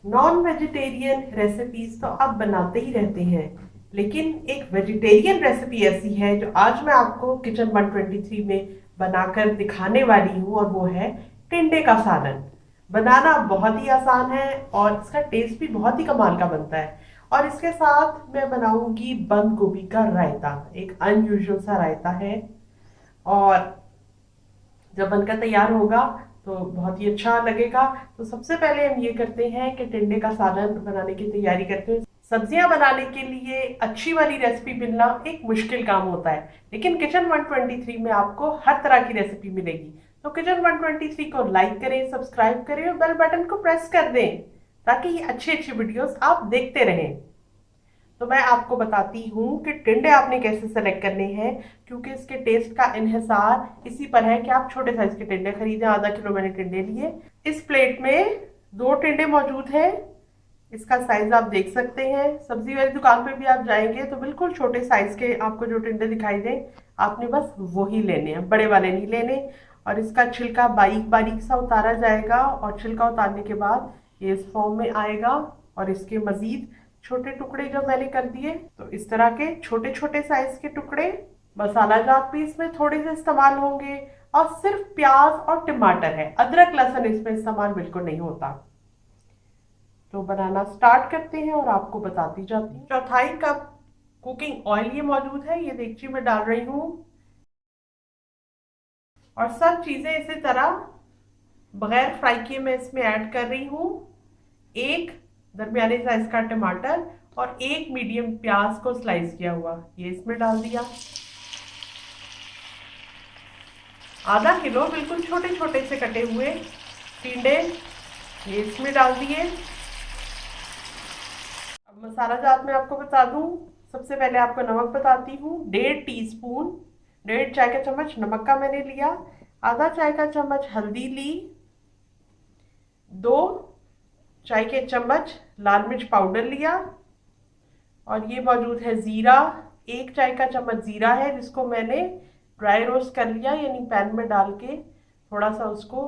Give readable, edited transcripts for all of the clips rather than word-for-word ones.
Non vegetarian recipes तो आप बनाते ही रहते हैं, लेकिन एक वेजिटेरियन रेसिपी ऐसी है जो आज मैं आपको किचन 123 में बनाकर दिखाने वाली हूँ, और वो है टिंडे का सालन। बनाना बहुत ही आसान है और इसका टेस्ट भी बहुत ही कमाल का बनता है। और इसके साथ मैं बनाऊंगी बंद गोभी का रायता, एक अनयूजुअल सा रायता है। और जब बनकर तैयार होगा तो बहुत ही अच्छा लगेगा। तो सबसे पहले हम ये करते हैं कि टिंडे का सालन बनाने की तैयारी करते हैं। सब्जियां बनाने के लिए अच्छी वाली रेसिपी मिलना एक मुश्किल काम होता है, लेकिन किचन 123 में आपको हर तरह की रेसिपी मिलेगी। तो किचन 123 को लाइक करें, सब्सक्राइब करें और बेल बटन को प्रेस कर दें, ताकि ये अच्छी अच्छी वीडियोस आप देखते रहें। तो मैं आपको बताती हूँ कि टिंडे आपने कैसे सेलेक्ट करने हैं, क्योंकि इसके टेस्ट का इन्हिसार इसी पर है कि आप छोटे साइज के टिंडे खरीदें। आधा किलो मैंने टिंडे लिए। इस प्लेट में दो टिंडे मौजूद हैं। इसका साइज आप देख सकते हैं। सब्जी वाली दुकान पे भी आप जाएंगे तो बिल्कुल छोटे साइज के आपको जो टिंडे दिखाई दें, आपने बस वो ही लेने हैं, बड़े वाले नहीं लेने। और इसका छिलका बारीक बारीक सा उतारा जाएगा, और छिलका उतारने के बाद ये इस फॉर्म में आएगा। और इसके मजीद छोटे टुकड़े जब मैंने कर दिए तो इस तरह के छोटे छोटे साइज के टुकड़े। मसाला जात भी इसमें थोड़े से इस्तेमाल होंगे, और सिर्फ प्याज और टमाटर है, अदरक लहसुन इसमें इस्तेमाल बिल्कुल नहीं होता। तो बनाना स्टार्ट करते हैं और आपको बताती जाती हूँ। चौथाई कप कुकिंग ऑयल ये मौजूद है, ये देगची में डाल रही हूँ। और सब चीजें इसी तरह बगैर फ्राई किए मैं इसमें ऐड कर रही हूँ। एक दरमियाने साइज का टमाटर और एक मीडियम प्याज को स्लाइस किया हुआ ये इसमें डाल दिया। आधा किलो बिल्कुल छोटे छोटे से कटे हुए टिंडे ये इसमें डाल दिए। अब मसाला जात में आपको बता दूं। सबसे पहले आपको नमक बताती हूँ। 1.5 टीस्पून, 1.5 चाय का चम्मच नमक का मैंने लिया। आधा चाय का चम्मच हल्दी ली। 2 चाय के चम्मच लाल मिर्च पाउडर लिया। और ये मौजूद है जीरा। 1 चाय का चम्मच जीरा है, जिसको मैंने ड्राई रोस्ट कर लिया, यानी पैन में डाल के थोड़ा सा उसको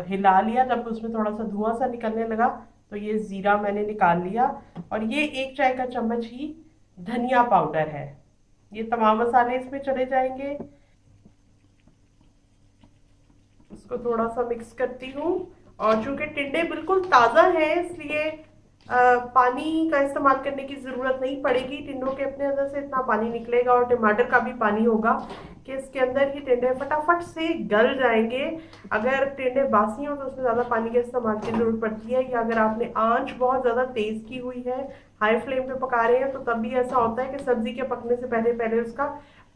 हिला लिया। जब उसमें थोड़ा सा धुआं सा निकलने लगा तो ये जीरा मैंने निकाल लिया। और ये 1 चाय का चम्मच ही धनिया पाउडर है। ये तमाम मसाले इसमें चले जाएंगे। उसको थोड़ा सा मिक्स करती हूँ। और चूंकि टिंडे बिल्कुल ताज़ा है, इसलिए पानी का इस्तेमाल करने की ज़रूरत नहीं पड़ेगी। टिंडों के अपने अंदर से इतना पानी निकलेगा, और टमाटर का भी पानी होगा कि इसके अंदर ही टिंडे फटाफट से गल जाएंगे। अगर टिंडे बासी हो तो उसमें ज़्यादा पानी के इस्तेमाल की ज़रूरत पड़ती है, या अगर आपने आंच बहुत ज़्यादा तेज़ की हुई है, हाई फ्लेम पे पका रहे हैं, तो तब भी ऐसा होता है कि सब्जी के पकने से पहले पहले उसका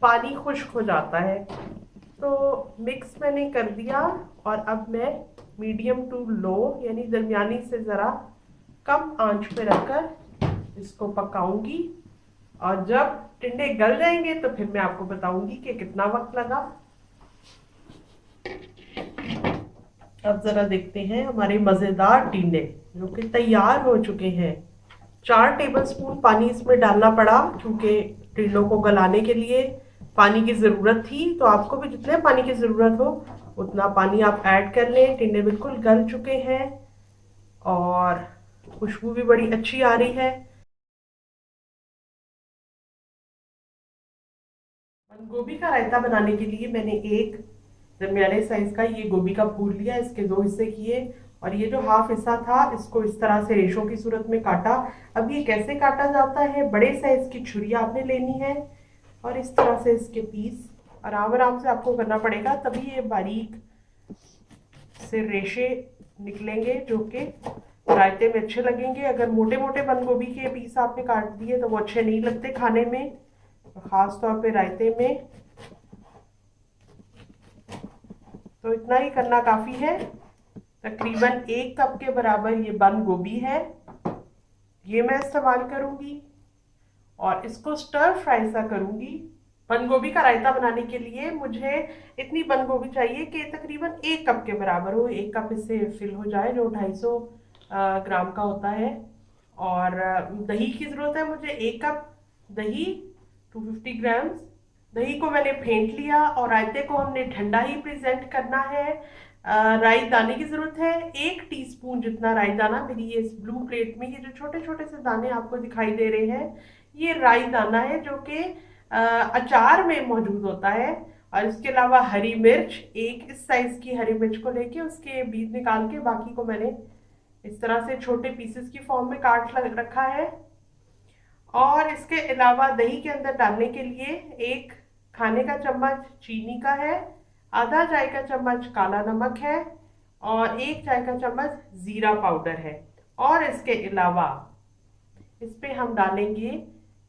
पानी खुश्क हो जाता है। तो मिक्स मैंने कर दिया। और अब मैं मीडियम टू लो, यानी दरमियानी से ज़रा कम आंच पे रखकर इसको पकाऊंगी। और जब टिंडे गल जाएंगे तो फिर मैं आपको बताऊंगी कि कितना वक्त लगा। अब जरा देखते हैं हमारे मज़ेदार टिंडे जो कि तैयार हो चुके हैं। 4 टेबल स्पून पानी इसमें डालना पड़ा, क्योंकि टिंडों को गलाने के लिए पानी की ज़रूरत थी। तो आपको भी जितने पानी की ज़रूरत हो उतना पानी आप ऐड कर लें। टिंडे बिल्कुल गल चुके हैं और खुशबू भी बड़ी अच्छी आ रही है। गोभी का रायता बनाने के लिए मैंने एक दरमियाने साइज का ये गोभी का फूल लिया, इसके 2 हिस्से किए। और ये जो हाफ हिस्सा था इसको इस तरह से रेशों की सूरत में काटा। अब ये कैसे काटा जाता है, बड़े साइज की छुरी आपने लेनी है और इस तरह से इसके पीस आराम आराम से आपको करना पड़ेगा, तभी ये बारीक से रेशे निकलेंगे जो कि रायते में अच्छे लगेंगे। अगर मोटे मोटे बंद गोभी के पीस आपने काट दिए तो वो अच्छे नहीं लगते खाने में, खास तौर पे रायते में। तो इतना ही करना काफ़ी है। तकरीबन 1 कप के बराबर ये बंद गोभी है, ये मैं इस्तेमाल करूंगी। और इसको स्टर फ्राई सा करूंगी। बंद गोभी का रायता बनाने के लिए मुझे इतनी बंद गोभी चाहिए कि तकरीबन 1 कप के बराबर हो। 1 कप इससे फिल हो जाए, जो 250 ग्राम का होता है। और दही की ज़रूरत है मुझे। 1 कप दही, 250 ग्राम्स। दही को मैंने फेंट लिया, और रायते को हमने ठंडा ही प्रेजेंट करना है। राई दाने की जरूरत है, 1 टीस्पून जितना राई दाना। मेरी ये इस ब्लू प्लेट में ये जो छोटे छोटे से दाने आपको दिखाई दे रहे हैं, ये राई दाना है जो कि अचार में मौजूद होता है। और इसके अलावा हरी मिर्च, एक इस साइज की हरी मिर्च को लेके उसके बीज निकाल के बाकी को मैंने इस तरह से छोटे पीसेस की फॉर्म में काट रखा है। और इसके अलावा दही के अंदर डालने के लिए 1 खाने का चम्मच चीनी का है, आधा चाय का चम्मच काला नमक है और 1 चाय का चम्मच जीरा पाउडर है। और इसके अलावा इस पे हम डालेंगे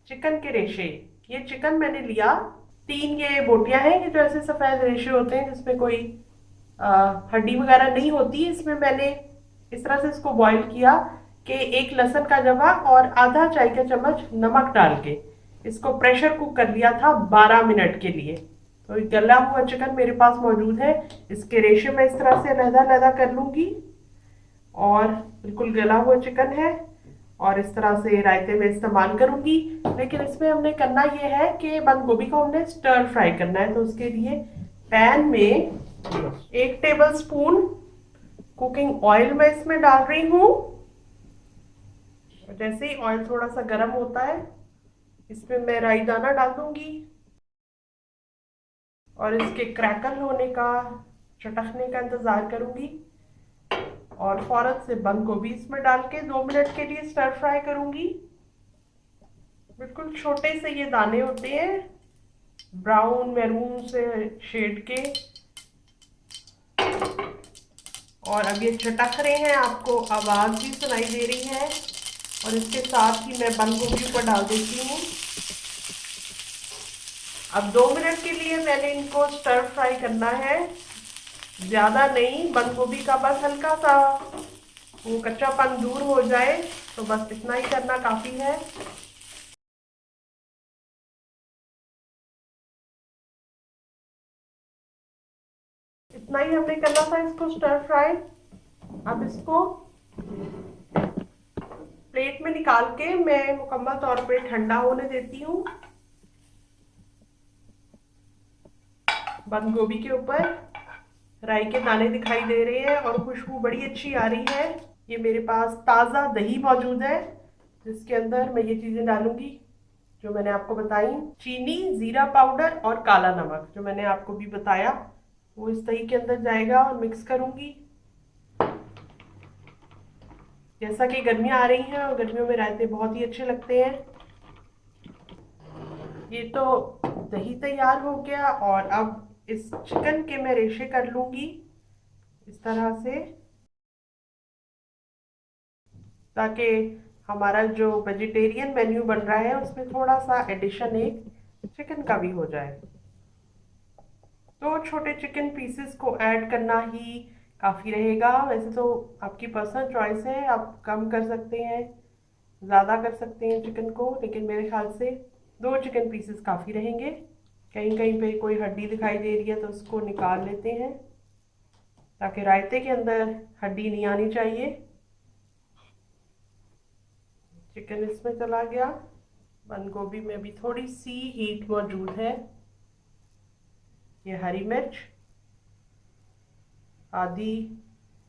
चिकन के रेशे। ये चिकन मैंने लिया 3, ये बोटियां हैं, ये जो ऐसे सफेद रेशे होते हैं जिसमें कोई हड्डी वगैरह नहीं होती। इसमें मैंने इस तरह से इसको बॉईल किया कि 1 लहसुन का जवा और आधा चाय का चम्मच नमक डाल के इसको प्रेशर कुक कर लिया था 12 मिनट के लिए। तो गला हुआ चिकन मेरे पास मौजूद है। इसके रेशे मैं इस तरह से अलहदा कर लूंगी और बिल्कुल गला हुआ चिकन है और इस तरह से रायते में इस्तेमाल करूंगी। लेकिन इसमें हमने करना ये है कि बंद गोभी को हमने स्टर फ्राई करना है। तो उसके लिए पैन में 1 टेबल स्पून कुकिंग ऑयल मैं इसमें डाल रही हूँ। जैसे ही ऑयल थोड़ा सा गर्म होता है इसमें मैं राई दाना डाल दूंगी और इसके क्रैकल होने का, चटकने का इंतजार करूंगी और फौरन से बंद गोभी इसमें डाल के 2 मिनट के लिए स्टर फ्राई करूंगी। बिल्कुल छोटे से ये दाने होते हैं, ब्राउन मैरून से शेड के, और अब ये चटक रहे हैं, आपको आवाज भी सुनाई दे रही है। और इसके साथ ही मैं बंद गोभी पर डाल देती हूँ। अब 2 मिनट के लिए मैंने इनको स्टर फ्राई करना है, ज्यादा नहीं। बंद गोभी का बस हल्का सा वो कच्चापन दूर हो जाए, तो बस इतना ही करना काफी है। इतना ही हमने करना था इसको स्टर फ्राई। अब इसको प्लेट में निकाल के मैं मुकम्मल तौर पे ठंडा होने देती हूँ। बंद गोभी के ऊपर राई के दाने दिखाई दे रहे हैं और खुशबू बड़ी अच्छी आ रही है। ये मेरे पास ताज़ा दही मौजूद है जिसके अंदर मैं ये चीज़ें डालूंगी जो मैंने आपको बताई। चीनी, जीरा पाउडर और काला नमक जो मैंने आपको भी बताया वो इस दही के अंदर जाएगा और मिक्स करूंगी। जैसा कि गर्मियाँ आ रही हैं और गर्मियों में रायते बहुत ही अच्छे लगते हैं। ये तो दही तैयार हो गया और अब इस चिकन के मैं रेशे कर लूंगी इस तरह से, ताकि हमारा जो वेजिटेरियन मेन्यू बन रहा है उसमें थोड़ा सा एडिशन एक चिकन का भी हो जाए। तो छोटे चिकन पीसेस को ऐड करना ही काफ़ी रहेगा। वैसे तो आपकी पर्सनल चॉइस है, आप कम कर सकते हैं, ज़्यादा कर सकते हैं चिकन को, लेकिन मेरे ख्याल से 2 चिकन पीसेस काफ़ी रहेंगे। कहीं कहीं पे कोई हड्डी दिखाई दे रही है तो उसको निकाल लेते हैं ताकि रायते के अंदर हड्डी नहीं आनी चाहिए। चिकन इसमें चला गया। बंद गोभी में भी थोड़ी सी हीट मौजूद है। ये हरी मिर्च आधी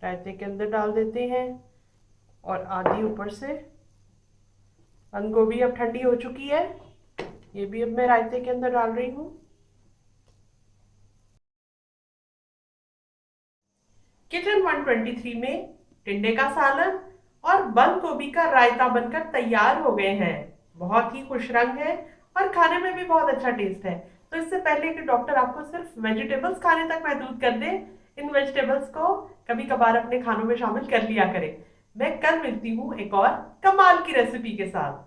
रायते के अंदर डाल देते हैं और आधी ऊपर से। बंद गोभी अब ठंडी हो चुकी है, ये भी अब मैं रायते के अंदर डाल रही हूँ। किचन 123 में टिंडे का सालन और बंद गोभी का रायता बनकर तैयार हो गए हैं। बहुत ही खुश रंग है और खाने में भी बहुत अच्छा टेस्ट है। तो इससे पहले कि डॉक्टर आपको सिर्फ वेजिटेबल्स खाने तक महदूद कर दे, इन वेजिटेबल्स को कभी कभार अपने खानों में शामिल कर लिया करें। मैं कल मिलती हूँ एक और कमाल की रेसिपी के साथ।